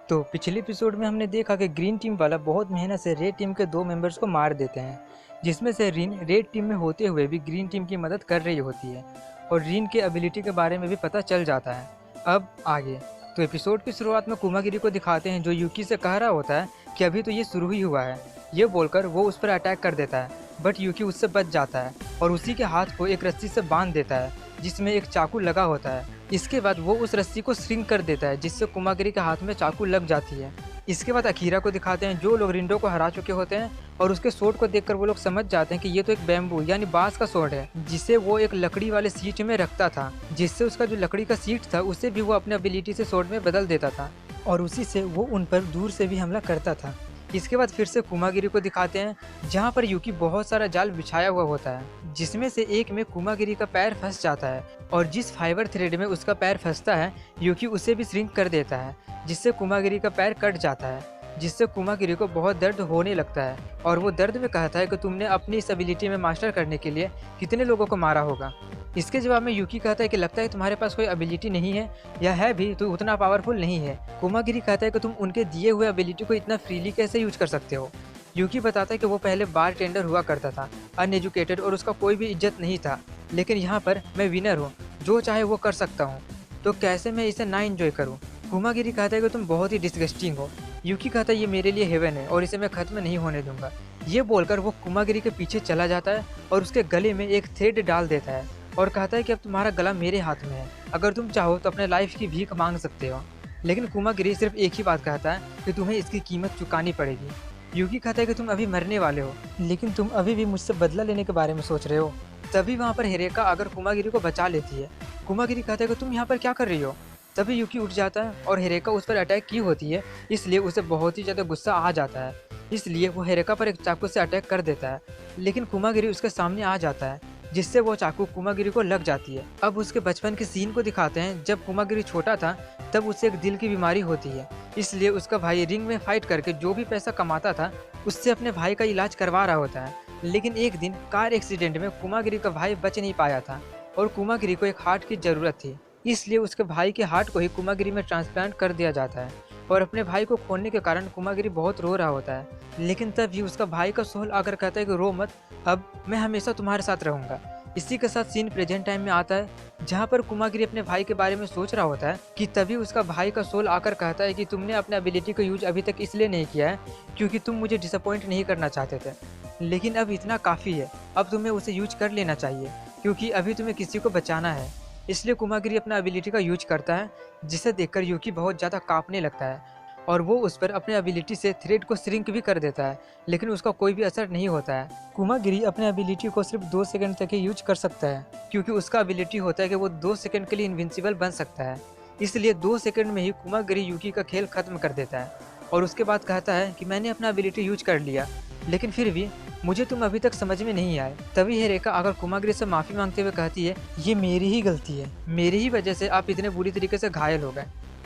तो पिछले एपिसोड में हमने देखा कि ग्रीन टीम वाला बहुत मेहनत से रेड टीम के 2 मेंबर्स को मार देते हैं, जिसमें से रिन रेड टीम में होते हुए भी ग्रीन टीम की मदद कर रही होती है और रिन के एबिलिटी के बारे में भी पता चल जाता है। अब आगे तो एपिसोड की शुरुआत में कुमागिरी को दिखाते हैं जो यूकी से कह रहा होता है कि अभी तो ये शुरू ही हुआ है। ये बोलकर वो उस पर अटैक कर देता है, बट यूकी उससे बच जाता है और उसी के हाथ को एक रस्सी से बांध देता है जिसमें एक चाकू लगा होता है। इसके बाद वो उस रस्सी को श्रिंक कर देता है जिससे कुमागिरी के हाथ में चाकू लग जाती है। इसके बाद अकीरा को दिखाते हैं जो लोग रिंडो को हरा चुके होते हैं और उसके सोर्ड को देखकर वो लोग समझ जाते हैं कि ये तो एक बैम्बू यानी बांस का सोर्ड है जिसे वो एक लकड़ी वाले सीट में रखता था, जिससे उसका जो लकड़ी का सीट था उसे भी वो अपने एबिलिटी से सोर्ड में बदल देता था और उसी से वो उन पर दूर से भी हमला करता था। इसके बाद फिर से कुमागिरी को दिखाते हैं जहाँ पर यूकी बहुत सारा जाल बिछाया हुआ होता है जिसमें से एक में कुमागिरी का पैर फंस जाता है और जिस फाइबर थ्रेड में उसका पैर फंसता है यूकी उसे भी श्रिंक कर देता है जिससे कुमागिरी का पैर कट जाता है, जिससे कुमागिरी को बहुत दर्द होने लगता है और वो दर्द में कहता है कि तुमने अपनी इस एबिलिटी में मास्टर करने के लिए कितने लोगों को मारा होगा। इसके जवाब में यूकी कहता है कि लगता है तुम्हारे पास कोई एबिलिटी नहीं है या है भी तो उतना पावरफुल नहीं है। कुमागिरी कहता है कि तुम उनके दिए हुए एबिलिटी को इतना फ्रीली कैसे यूज कर सकते हो। यूकी बताता है कि वो पहले बार टेंडर हुआ करता था, अनएजुकेटेड और उसका कोई भी इज्जत नहीं था, लेकिन यहाँ पर मैं विनर हूँ, जो चाहे वो कर सकता हूँ, तो कैसे मैं इसे ना एंजॉय करूँ। कुमागिरी कहता है कि तुम बहुत ही डिस्गस्टिंग हो। यूकी कहता है ये मेरे लिए हेवन है और इसे मैं खत्म नहीं होने दूंगा। ये बोलकर वो कुमागिरी के पीछे चला जाता है और उसके गले में एक थ्रेड डाल देता है और कहता है कि अब तुम्हारा गला मेरे हाथ में है, अगर तुम चाहो तो अपने लाइफ की भीख मांग सकते हो। लेकिन कुमागिरी सिर्फ एक ही बात कहता है कि तुम्हें इसकी कीमत चुकानी पड़ेगी। यूकी कहता है कि तुम अभी मरने वाले हो, लेकिन तुम अभी भी मुझसे बदला लेने के बारे में सोच रहे हो। तभी वहाँ पर हिरेका आकर कुमागिरी को बचा लेती है। कुमागिरी कहता है कि तुम यहाँ पर क्या कर रही हो। तभी यूकी उठ जाता है और हिरेका उस पर अटैक की होती है, इसलिए उसे बहुत ही ज़्यादा गुस्सा आ जाता है, इसलिए वो हिरेका पर एक चाकू से अटैक कर देता है। लेकिन कुमागिरी उसके सामने आ जाता है जिससे वो चाकू कुमागिरी को लग जाती है। अब उसके बचपन के सीन को दिखाते हैं। जब कुमागिरी छोटा था तब उसे एक दिल की बीमारी होती है, इसलिए उसका भाई रिंग में फाइट करके जो भी पैसा कमाता था उससे अपने भाई का इलाज करवा रहा होता है। लेकिन एक दिन कार एक्सीडेंट में कुमागिरी का भाई बच नहीं पाया था और कुमागिरी को एक हार्ट की ज़रूरत थी, इसलिए उसके भाई के हार्ट को ही कुमागिरी में ट्रांसप्लांट कर दिया जाता है और अपने भाई को खोने के कारण कुमागिरी बहुत रो रहा होता है। लेकिन तभी उसका भाई का सोल आकर कहता है कि रो मत, अब मैं हमेशा तुम्हारे साथ रहूंगा। इसी के साथ सीन प्रेजेंट टाइम में आता है जहाँ पर कुमागिरी अपने भाई के बारे में सोच रहा होता है कि तभी उसका भाई का सोल आकर कहता है कि तुमने अपने एबिलिटी का यूज अभी तक इसलिए नहीं किया है क्योंकि तुम मुझे डिसअपॉइंट नहीं करना चाहते थे, लेकिन अब इतना काफ़ी है, अब तुम्हें उसे यूज कर लेना चाहिए क्योंकि अभी तुम्हें किसी को बचाना है। इसलिए कुमागिरी अपना एबिलिटी का यूज करता है जिसे देखकर यूकी बहुत ज़्यादा कांपने लगता है और वो उस पर अपने एबिलिटी से थ्रेड को श्रिंक भी कर देता है, लेकिन उसका कोई भी असर नहीं होता है। कुमागिरी अपने एबिलिटी को सिर्फ 2 सेकंड तक ही यूज कर सकता है क्योंकि उसका एबिलिटी होता है कि वो 2 सेकंड के लिए इनविंसिबल बन सकता है, इसलिए 2 सेकंड में ही कुमागिरी यूकी का खेल खत्म कर देता है और उसके बाद कहता है कि मैंने अपना एबिलिटी यूज कर लिया, लेकिन फिर भी मुझे तुम अभी तक समझ में नहीं आए। तभी हिरेका आकर कुमागिरी से माफ़ी मांगते हुए कहती है ये मेरी ही गलती है, मेरी ही वजह से आप इतने बुरी तरीके से घायल हो गए।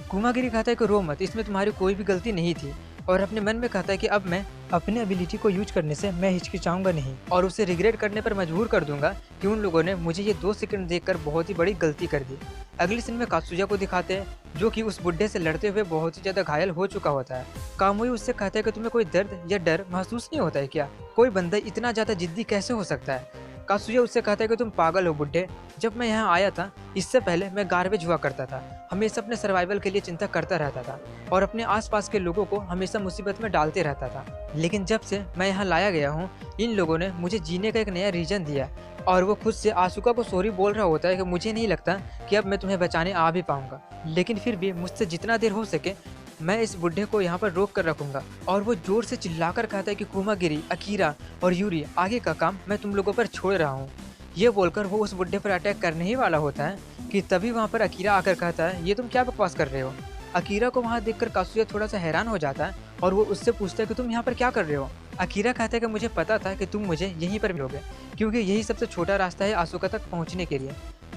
कुमागिरी कहता है कि रो मत, इसमें तुम्हारी कोई भी गलती नहीं थी और अपने मन में कहता है कि अब मैं अपने एबिलिटी को यूज करने से मैं हिचकिचाऊंगा नहीं और उसे रिग्रेट करने पर मजबूर कर दूंगा कि उन लोगों ने मुझे ये 2 सेकंड देखकर बहुत ही बड़ी गलती कर दी। अगले सीन में कात्सुया को दिखाते हैं जो कि उस बुड्ढे से लड़ते हुए बहुत ही ज़्यादा घायल हो चुका होता है। कामुई उससे कहता है कि तुम्हें कोई दर्द या डर महसूस नहीं होता है क्या, कोई बंदा इतना ज़्यादा जिद्दी कैसे हो सकता है। कात्सुया उससे कहता है कि तुम पागल हो बुड्ढे, जब मैं यहाँ आया था इससे पहले मैं गार्बेज हुआ करता था, हमेशा अपने सर्वाइवल के लिए चिंता करता रहता था और अपने आसपास के लोगों को हमेशा मुसीबत में डालते रहता था, लेकिन जब से मैं यहाँ लाया गया हूँ इन लोगों ने मुझे जीने का एक नया रीजन दिया। और वो खुद से आसुका को सॉरी बोल रहा होता है कि मुझे नहीं लगता कि अब मैं तुम्हें बचाने आ भी पाऊंगा, लेकिन फिर भी मुझसे जितना देर हो सके मैं इस बुढ़े को यहाँ पर रोक कर रखूंगा। और वो जोर से चिल्लाकर कहता है कि कुमागिरी, अकीरा और यूरी आगे का काम मैं तुम लोगों पर छोड़ रहा हूँ। ये बोलकर वो उस बुढ़े पर अटैक करने ही वाला होता है कि तभी वहाँ पर अकीरा आकर कहता है ये तुम क्या बकवास कर रहे हो। अकीरा को वहाँ देखकर कात्सुया थोड़ा सा हैरान हो जाता है और वो उससे पूछता है कि तुम यहाँ पर क्या कर रहे हो। अकीरा कहता है कि मुझे पता था कि तुम मुझे यहीं पर मिलोगे क्योंकि यही सबसे छोटा रास्ता है आसुका तक पहुँचने के लिए।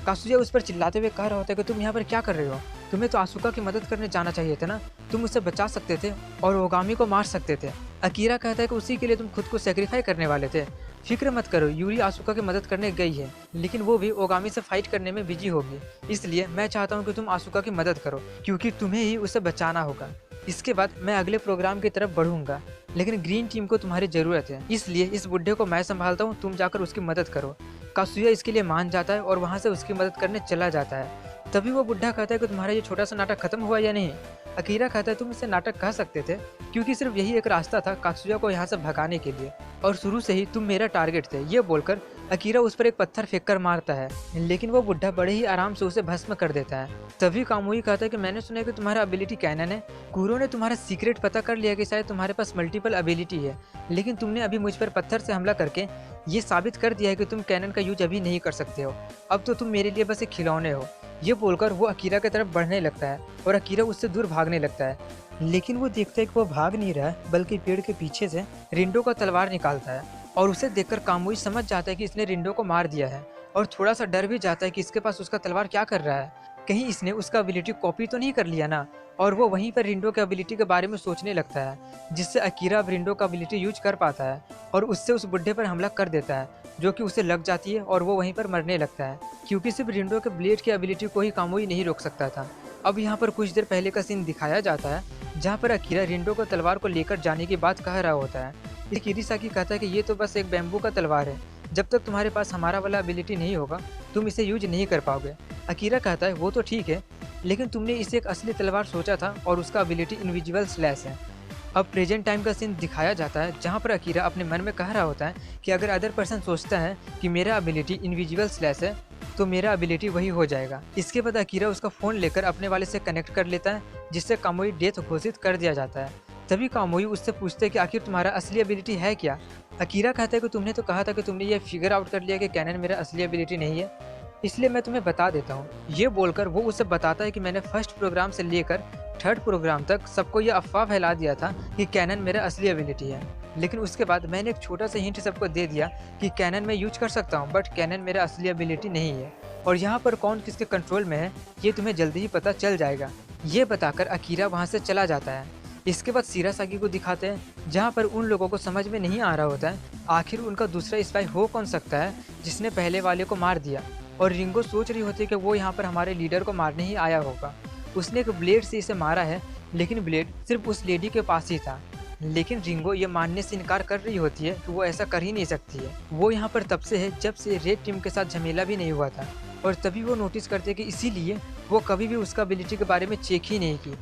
कात्सुया उस पर चिल्लाते हुए कह रहा होता है कि तुम यहाँ पर क्या कर रहे हो, तुम्हें तो आसुका की मदद करने जाना चाहिए था ना, तुम उसे बचा सकते थे और ओगामी को मार सकते थे। अकीरा कहता है कि उसी के लिए तुम खुद को सेक्रीफाई करने वाले थे। फिक्र मत करो, यूरी आसुका की मदद करने गई है, लेकिन वो भी ओगामी से फाइट करने में बिजी होगी, इसलिए मैं चाहता हूँ कि तुम आसुका की मदद करो क्योंकि तुम्हें ही उसे बचाना होगा। इसके बाद मैं अगले प्रोग्राम की तरफ बढ़ूंगा, लेकिन ग्रीन टीम को तुम्हारी ज़रूरत है, इसलिए इस बुढ़े को मैं संभालता हूँ, तुम जाकर उसकी मदद करो। कासुया इसके लिए मान जाता है और वहाँ से उसकी मदद करने चला जाता है। तभी वो बुढ़ा कहता है कि तुम्हारा ये छोटा सा नाटक खत्म हुआ या नहीं। अकीरा कहता है तुम इसे नाटक कह सकते थे, क्योंकि सिर्फ यही एक रास्ता था कासुया को यहाँ से भगाने के लिए, और शुरू से ही तुम मेरा टारगेट थे। ये बोलकर अकीरा उस पर एक पत्थर फेंक कर मारता है, लेकिन वो बुढ़ा बड़े ही आराम से उसे भस्म कर देता है। तभी कामुई कहता है कि मैंने सुना है कि तुम्हारा एबिलिटी कैनन है। कुरो ने तुम्हारा सीक्रेट पता कर लिया कि शायद तुम्हारे पास मल्टीपल एबिलिटी है, लेकिन तुमने अभी मुझ पर पत्थर से हमला करके ये साबित कर दिया है कि तुम कैनन का यूज अभी नहीं कर सकते हो। अब तो तुम मेरे लिए बस एक खिलौने हो। ये बोलकर वो अकीरा की तरफ बढ़ने लगता है और अकीरा उससे दूर भागने लगता है, लेकिन वो देखता है कि वो भाग नहीं रहा है, बल्कि पेड़ के पीछे से रिंडो का तलवार निकालता है। और उसे देखकर कामुई समझ जाता है कि इसने रिंडो को मार दिया है, और थोड़ा सा डर भी जाता है कि इसके पास उसका तलवार क्या कर रहा है, कहीं इसने उसका एबिलिटी कॉपी तो नहीं कर लिया ना। और वो वहीं पर रिंडो के एबिलिटी के बारे में सोचने लगता है, जिससे अकीरा अब रिंडो का एबिलिटी यूज कर पाता है और उससे उस बुढ़े पर हमला कर देता है, जो कि उसे लग जाती है और वो वहीं पर मरने लगता है, क्योंकि सिर्फ रिंडो के ब्लेड की एबिलिटी को ही कामुई नहीं रोक सकता था। अब यहाँ पर कुछ देर पहले का सीन दिखाया जाता है, जहाँ पर अकीरा रिंडो को तलवार को लेकर जाने की बात कह रहा होता है। किरीसाकी कहता है कि ये तो बस एक बैम्बू का तलवार है, जब तक तुम्हारे पास हमारा वाला एबिलिटी नहीं होगा तुम इसे यूज नहीं कर पाओगे। अकीरा कहता है वो तो ठीक है, लेकिन तुमने इसे एक असली तलवार सोचा था और उसका एबिलिटी इनविजिबल स्लैश है। अब प्रेजेंट टाइम का सीन दिखाया जाता है, जहाँ पर अकीरा अपने मन में कह रहा होता है कि अगर अदर पर्सन सोचता है कि मेरा एबिलिटी इनविजिबल स्लैश है तो मेरा एबिलिटी वही हो जाएगा। इसके बाद अकीरा उसका फ़ोन लेकर अपने वाले से कनेक्ट कर लेता है, जिससे कामुई डेथ घोषित कर दिया जाता है। तभी कामुई उससे पूछते हैं कि आखिर तुम्हारा असली एबिलिटी है क्या। अकीरा कहता है कि तुमने तो कहा था कि तुमने ये फिगर आउट कर लिया कि कैनन मेरा असली एबिलिटी नहीं है, इसलिए मैं तुम्हें बता देता हूँ। ये बोलकर वो उसे बताता है कि मैंने फर्स्ट प्रोग्राम से लेकर थर्ड प्रोग्राम तक सबको ये अफवाह फैला दिया था कि कैनन मेरा असली एबिलिटी है, लेकिन उसके बाद मैंने एक छोटा सा हिंट सबको दे दिया कि कैनन मैं यूज कर सकता हूँ, बट कैनन मेरा असली एबिलिटी नहीं है, और यहाँ पर कौन किसके कंट्रोल में है ये तुम्हें जल्दी ही पता चल जाएगा। ये बताकर अकीरा वहाँ से चला जाता है। इसके बाद शिरासागी को दिखाते हैं, जहाँ पर उन लोगों को समझ में नहीं आ रहा होता है आखिर उनका दूसरा स्पाई हो कौन सकता है जिसने पहले वाले को मार दिया। और रिंगो सोच रही होती है कि वो यहाँ पर हमारे लीडर को मारने ही आया होगा। उसने एक ब्लेड से इसे मारा है, लेकिन ब्लेड सिर्फ उस लेडी के पास ही था। लेकिन रिंगो ये मानने से इनकार कर रही होती है कि वो ऐसा कर ही नहीं सकती है। वो यहाँ पर तब से है जब से रेड टीम के साथ झमेला भी नहीं हुआ था, और तभी वो नोटिस करते हैं कि इसीलिए वो कभी भी उसका एबिलिटी के बारे में चेक ही नहीं की।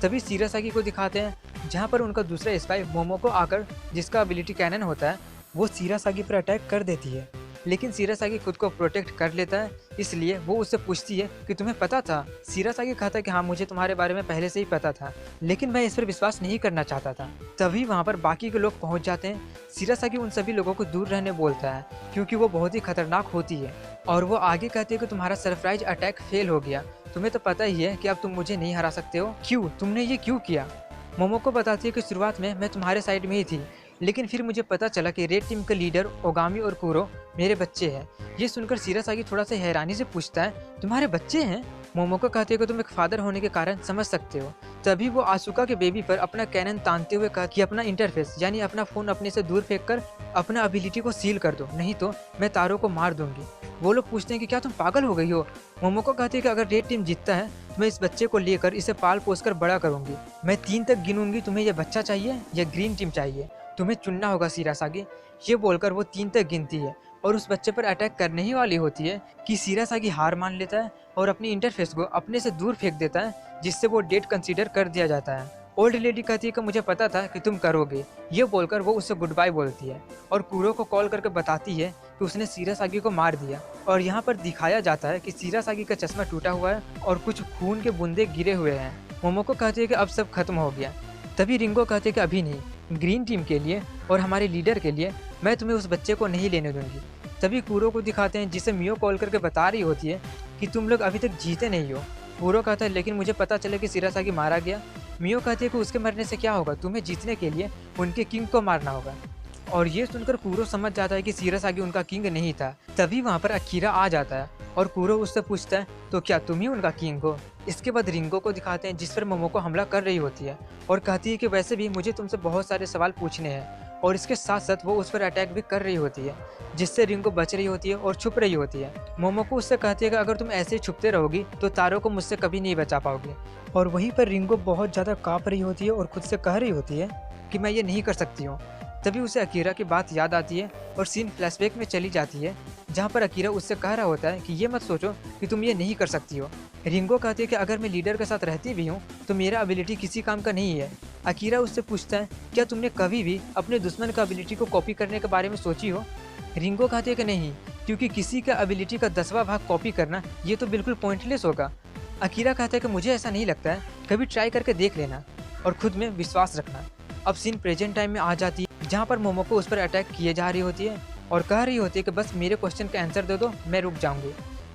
तभी शिरासागी को दिखाते हैं, जहाँ पर उनका दूसरा स्पाई मोमोको आकर, जिसका एबिलिटी कैनन होता है, वो शिरासागी पर अटैक कर देती है, लेकिन शिरासागी खुद को प्रोटेक्ट कर लेता है। इसलिए वो उससे पूछती है कि तुम्हें पता था। शिरासागी कहता है कि हाँ मुझे तुम्हारे बारे में पहले से ही पता था, लेकिन मैं इस पर विश्वास नहीं करना चाहता था। तभी वहाँ पर बाकी के लोग पहुँच जाते हैं। शिरासागी उन सभी लोगों को दूर रहने बोलता है, क्योंकि वो बहुत ही खतरनाक होती है। और वो आगे कहती है कि तुम्हारा सरप्राइज अटैक फेल हो गया, तुम्हें तो पता ही है कि अब तुम मुझे नहीं हरा सकते हो। क्यों, तुमने ये क्यों किया। मोमोको बताती है कि शुरुआत में मैं तुम्हारे साइड में ही थी, लेकिन फिर मुझे पता चला कि रेड टीम के लीडर ओगामी और कुरो मेरे बच्चे हैं। ये सुनकर शिरासागी थोड़ा सा हैरानी से पूछता है, तुम्हारे बच्चे हैं। मोमोको कहते हैं कि तुम एक फादर होने के कारण समझ सकते हो। तभी वो आसुका के बेबी पर अपना कैनन तानते हुए कहा कि अपना इंटरफेस यानी अपना फोन अपने से दूर फेंक कर अपना एबिलिटी को सील कर दो, नहीं तो मैं तारो को मार दूंगी। वो लोग पूछते हैं कि क्या तुम पागल हो गई हो। मोमोको कहती है कि अगर रेड टीम जीतता है मैं इस बच्चे को लेकर इसे पाल पोस कर बड़ा करूंगी। मैं 3 तक गिनूंगी, तुम्हें यह बच्चा चाहिए या ग्रीन टीम चाहिए, तुम्हें चुनना होगा शिरासागी। ये बोलकर वो 3 तक गिनती है और उस बच्चे पर अटैक करने ही वाली होती है कि शिरासागी हार मान लेता है और अपनी इंटरफेस को अपने से दूर फेंक देता है, जिससे वो डेड कंसीडर कर दिया जाता है। ओल्ड लेडी कहती है कि मुझे पता था कि तुम करोगे। ये बोलकर वो उससे गुड बाय बोलती है और कुरो को कॉल करके बताती है कि उसने शिरासागी को मार दिया। और यहाँ पर दिखाया जाता है कि शिरासागी का चश्मा टूटा हुआ है और कुछ खून के बूंदे गिरे हुए हैं। मोमोको कहती है कि अब सब खत्म हो गया। तभी रिंगो कहते हैं कि अभी नहीं, ग्रीन टीम के लिए और हमारे लीडर के लिए मैं तुम्हें उस बच्चे को नहीं लेने दूंगी। तभी कुरो को दिखाते हैं, जिसे मियो कॉल करके बता रही होती है कि तुम लोग अभी तक जीते नहीं हो। कुरो कहता है लेकिन मुझे पता चला कि शिरासागी मारा गया। मियो कहती है कि उसके मरने से क्या होगा, तुम्हें जीतने के लिए उनके किंग को मारना होगा। और ये सुनकर कुरो समझ जाता है कि शिरासागी उनका किंग नहीं था। तभी वहाँ पर अकीरा आ जाता है और कुरो उससे पूछता है तो क्या तुम ही उनका किंग हो। इसके बाद रिंगो को दिखाते हैं, जिस पर मोमोको हमला कर रही होती है और कहती है कि वैसे भी मुझे तुमसे बहुत सारे सवाल पूछने हैं और इसके साथ साथ वो उस पर अटैक भी कर रही होती है, जिससे रिंगो बच रही होती है और छुप रही होती है। मोमोको उससे कहती है कि अगर तुम ऐसे ही छुपते रहोगी तो तारो को मुझसे कभी नहीं बचा पाओगे। और वहीं पर रिंगो बहुत ज़्यादा काँप रही होती है और खुद से कह रही होती है कि मैं ये नहीं कर सकती हूँ। तभी उसे अकीरा की बात याद आती है और सीन फ्लैशबैक में चली जाती है, जहाँ पर अकीरा उससे कह रहा होता है कि ये मत सोचो कि तुम ये नहीं कर सकती हो। रिंगो कहती है कि अगर मैं लीडर के साथ रहती भी हूँ तो मेरा एबिलिटी किसी काम का नहीं है। अकीरा उससे पूछता है, क्या तुमने कभी भी अपने दुश्मन का एबिलिटी को कॉपी करने के बारे में सोची हो? रिंगो कहती है कि नहीं, क्योंकि किसी का एबिलिटी का 10वां भाग कॉपी करना ये तो बिल्कुल पॉइंटलेस होगा। अकीरा कहता है कि मुझे ऐसा नहीं लगता है, कभी ट्राई करके देख लेना और खुद में विश्वास रखना। अब सीन प्रेजेंट टाइम में आ जाती है, जहाँ पर मोमोको उस पर अटैक किए जा रही होती है और कह रही होती है कि बस मेरे क्वेश्चन का आंसर दे दो, मैं रुक जाऊंगी।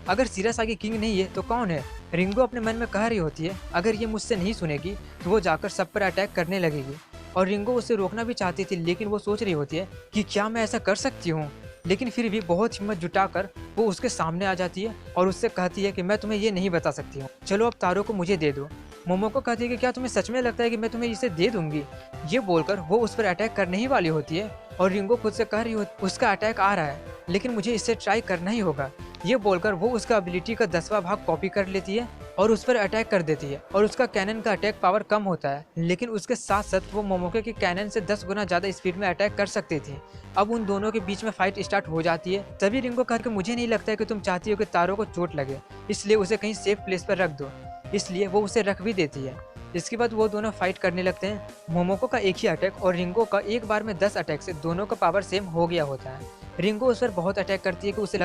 अगर शिरासागी किंग नहीं है तो कौन है? रिंगो अपने मन में कह रही होती है, अगर ये मुझसे नहीं सुनेगी तो वो जाकर सब पर अटैक करने लगेगी। और रिंगो उसे रोकना भी चाहती थी, लेकिन वो सोच रही होती है कि क्या मैं ऐसा कर सकती हूँ। लेकिन फिर भी बहुत हिम्मत जुटाकर वो उसके सामने आ जाती है और उससे कहती है कि मैं तुम्हें ये नहीं बता सकती हूँ, चलो अब तारो को मुझे दे दो। मोमोको कहती है कि क्या तुम्हें सच में लगता है कि मैं तुम्हें इसे दे दूंगी? ये बोलकर वो उस पर अटैक करने ही वाली होती है और रिंगो खुद से कह रही होती उसका अटैक आ रहा है, लेकिन मुझे इससे ट्राई करना ही होगा। ये बोलकर वो उसका एबिलिटी का 10वां भाग कॉपी कर लेती है और उस पर अटैक कर देती है और उसका कैनन का अटैक पावर कम होता है, लेकिन उसके साथ साथ वो मोमोको के कैनन से 10 गुना ज्यादा स्पीड में अटैक कर सकती थी। अब उन दोनों के बीच में फाइट स्टार्ट हो जाती है। तभी रिंगो कहकर मुझे नहीं लगता है कि तुम चाहती हो कि तारो को चोट लगे, इसलिए उसे कहीं सेफ प्लेस पर रख दो। इसलिए वो उसे रख भी देती है। इसके बाद वो दोनों फाइट करने लगते हैं। मोमोको का एक ही अटैक और रिंगो का एक बार में 10 अटैक से दोनों का पावर सेम हो गया होता है। रिंगो उस पर बहुत अटैक करती है कि उसे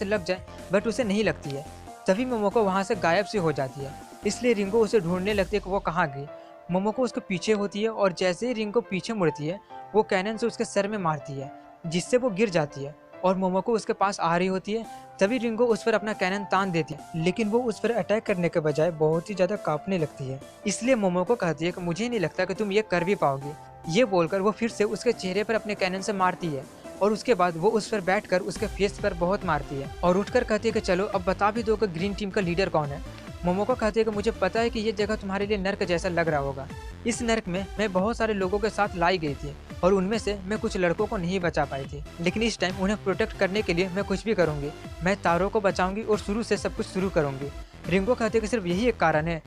लग जाए, बट उसे नहीं लगती है। तभी मोमोको वहाँ से गायब सी हो जाती है, इसलिए रिंगो उसे ढूंढने लगती है कि वो कहाँ गई। मोमोको उसके पीछे होती है और जैसे ही रिंगो पीछे मुड़ती है वो कैनन से उसके सर में मारती है, जिससे वो गिर जाती है और मोमोको उसके पास आ रही होती है। तभी रिंगो उस पर अपना कैनन तान देती है, लेकिन वो उस पर अटैक करने के बजाय बहुत ही ज्यादा कांपने लगती है। इसलिए मोमोको कहती है कि मुझे नहीं लगता कि तुम ये कर भी पाओगे। ये बोलकर वो फिर से उसके चेहरे पर अपने कैनन से मारती है और उसके बाद वो उस पर बैठकर उसके फेस पर बहुत मारती है और उठकर कहती है कि चलो अब बता भी दो कि ग्रीन टीम का लीडर कौन है। मोमोको कहती है कि मुझे पता है कि ये जगह तुम्हारे लिए नर्क जैसा लग रहा होगा। इस नर्क में मैं बहुत सारे लोगों के साथ लाई गई थी और उनमें से मैं कुछ लड़कों को नहीं बचा पाई थी, लेकिन इस टाइम उन्हें प्रोटेक्ट करने के लिए मैं कुछ भी करूंगी। मैं तारो को बचाऊंगी और शुरू से सब कुछ शुरू करूंगी। रिंगो कहती है कि सिर्फ यही एक कारण है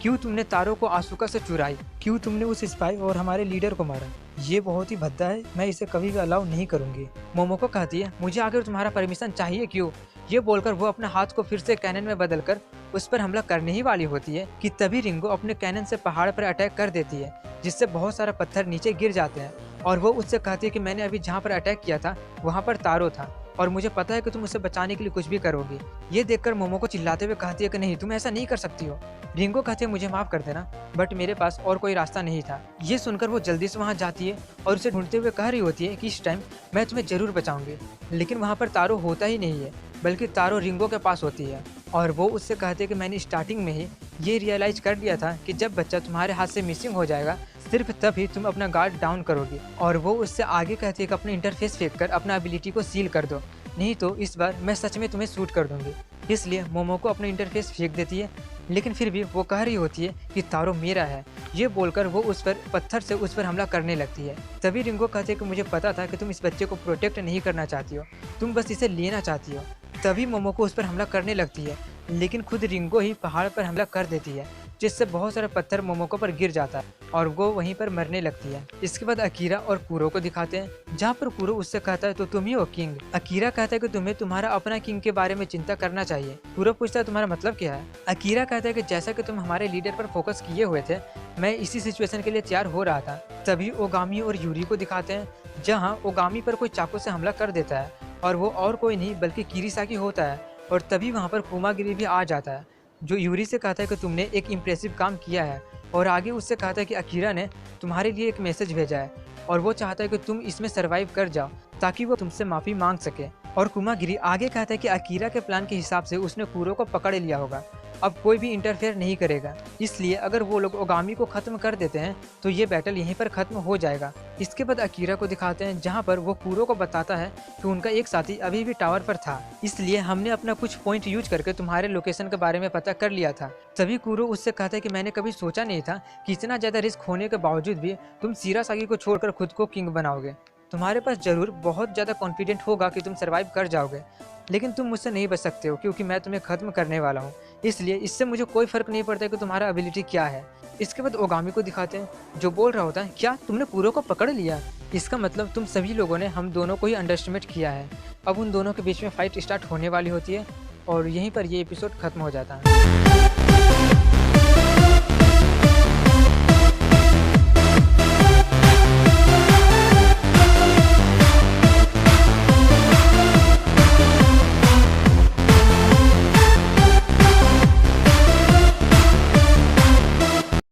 क्यों तुमने तारो को आसुका से चुराई, क्यों तुमने उस स्पाई और हमारे लीडर को मारा। ये बहुत ही भद्दा है, मैं इसे कभी भी अलाउ नहीं करूंगी। मोमोको कहती है मुझे आखिर तुम्हारा परमिशन चाहिए क्यों? ये बोलकर वो अपने हाथ को फिर से कैनन में बदलकर उस पर हमला करने ही वाली होती है कि तभी रिंगो अपने कैनन से पहाड़ पर अटैक कर देती है, जिससे बहुत सारा पत्थर नीचे गिर जाते हैं। और वो उससे कहती है कि मैंने अभी जहाँ पर अटैक किया था वहाँ पर तारो था और मुझे पता है कि तुम उसे बचाने के लिए कुछ भी करोगी। ये देखकर मोमोको चिल्लाते हुए कहती है कि नहीं, तुम ऐसा नहीं कर सकती हो। रिंगो कहती है मुझे माफ कर देना, बट मेरे पास और कोई रास्ता नहीं था। ये सुनकर वो जल्दी से वहाँ जाती है और उसे ढूंढते हुए कह रही होती है कि इस टाइम मैं तुम्हें जरूर बचाऊंगी, लेकिन वहाँ पर तारो होता ही नहीं है, बल्कि तारो रिंगो के पास होती है। और वो उससे कहते हैं कि मैंने स्टार्टिंग में ही ये रियलाइज कर लिया था कि जब बच्चा तुम्हारे हाथ से मिसिंग हो जाएगा सिर्फ तभी तुम अपना गार्ड डाउन करोगी। और वो उससे आगे कहती है कि अपने इंटरफेस फेंक कर अपना एबिलिटी को सील कर दो, नहीं तो इस बार मैं सच में तुम्हें शूट कर दूंगी। इसलिए मोमोको अपना इंटरफेस फेंक देती है, लेकिन फिर भी वो कह रही होती है कि तारो मेरा है। ये बोलकर वो उस पर पत्थर से उस पर हमला करने लगती है। तभी रिंगो कहते हैं कि मुझे पता था कि तुम इस बच्चे को प्रोटेक्ट नहीं करना चाहती हो, तुम बस इसे लेना चाहती हो। तभी मोमोको उस पर हमला करने लगती है, लेकिन खुद रिंगो ही पहाड़ पर हमला कर देती है, जिससे बहुत सारे पत्थर मोमोको पर गिर जाता है और वो वहीं पर मरने लगती है। इसके बाद अकीरा और कुरो को दिखाते हैं, जहाँ पर कुरो उससे कहता है तो तुम ही हो किंग। अकीरा कहता है कि तुम्हें तुम्हारा अपना किंग के बारे में चिंता करना चाहिए। कुरो पूछता है तुम्हारा मतलब क्या है? अकीरा कहता है कि जैसा कि तुम हमारे लीडर पर फोकस किए हुए थे, मैं इसी सिचुएशन के लिए तैयार हो रहा था। तभी ओगामी और यूरी को दिखाते हैं, जहाँ ओगामी पर कोई चाकू से हमला कर देता है और वो और कोई नहीं बल्कि किरीसाकी होता है। और तभी वहाँ पर कुमागिरी भी आ जाता है, जो यूरी से कहता है कि तुमने एक इम्प्रेसिव काम किया है और आगे उससे कहता है कि अकीरा ने तुम्हारे लिए एक मैसेज भेजा है और वो चाहता है कि तुम इसमें सरवाइव कर जाओ ताकि वो तुमसे माफ़ी मांग सके। और कुमागिरी आगे कहता है कि अकीरा के प्लान के हिसाब से उसने कुरो को पकड़ लिया होगा, अब कोई भी इंटरफेयर नहीं करेगा, इसलिए अगर वो लोग ओगामी को ख़त्म कर देते हैं तो ये बैटल यहीं पर ख़त्म हो जाएगा। इसके बाद अकीरा को दिखाते हैं, जहाँ पर वो कुरो को बताता है कि उनका एक साथी अभी भी टावर पर था, इसलिए हमने अपना कुछ पॉइंट यूज करके तुम्हारे लोकेशन के बारे में पता कर लिया था। तभी कुरो उससे कहता है कि मैंने कभी सोचा नहीं था कि इतना ज़्यादा रिस्क होने के बावजूद भी तुम शिरासागी को छोड़कर खुद को किंग बनाओगे। तुम्हारे पास ज़रूर बहुत ज़्यादा कॉन्फिडेंट होगा कि तुम सर्वाइव कर जाओगे, लेकिन तुम मुझसे नहीं बच सकते हो क्योंकि मैं तुम्हें ख़त्म करने वाला हूँ। इसलिए इससे मुझे कोई फ़र्क नहीं पड़ता कि तुम्हारा एबिलिटी क्या है। इसके बाद ओगामी को दिखाते हैं, जो बोल रहा होता है, क्या तुमने कुरो को पकड़ लिया? इसका मतलब तुम सभी लोगों ने हम दोनों को ही अंडरएस्टिमेट किया है। अब उन दोनों के बीच में फ़ाइट स्टार्ट होने वाली होती है और यहीं पर ये एपिसोड ख़त्म हो जाता है।